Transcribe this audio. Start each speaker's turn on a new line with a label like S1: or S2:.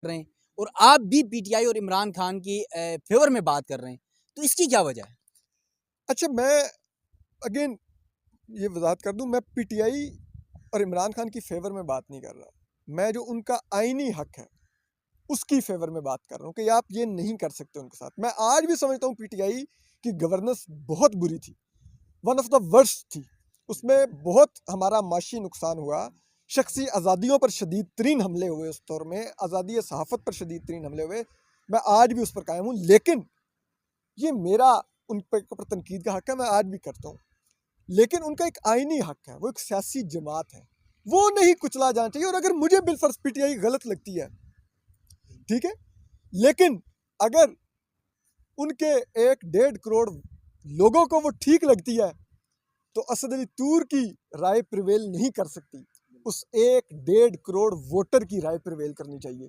S1: रहे हैं और आप भी पीटीआई और इमरान खान की फेवर में बात कर रहे हैं, तो इसकी क्या वजह है?
S2: अच्छा, मैं अगेन ये वजाहत कर दूं, मैं पीटीआई और इमरान खान की फेवर में बात नहीं कर रहा। मैं जो उनका आईनी हक है उसकी फेवर में बात कर रहा हूँ कि आप ये नहीं कर सकते उनके साथ। मैं आज भी समझता हूँ पीटीआई की गवर्नेंस बहुत बुरी थी, वन ऑफ द वर्स्ट थी। उसमें बहुत हमारा माशी नुकसान हुआ, शख्सी आज़ादियों पर शदीद तरीन हमले हुए उस दौर में, आज़ादी सहाफ़त पर शदीद तरीन हमले हुए। मैं आज भी उस पर कायम हूँ, लेकिन ये मेरा उन पर तनकीद का हक है, मैं आज भी करता हूँ। लेकिन उनका एक आईनी हक है, वो एक सियासी जमात है, वो नहीं कुचला जाना चाहिए। और अगर मुझे बिलफर्ज पीटीआई गलत लगती है, ठीक है, लेकिन अगर उनके 1-1.5 करोड़ लोगों को वो ठीक लगती है तो असद अली तूर की राय प्रिवेल नहीं कर सकती, उस 1-1.5 करोड़ वोटर की राय प्रिवेल करनी चाहिए।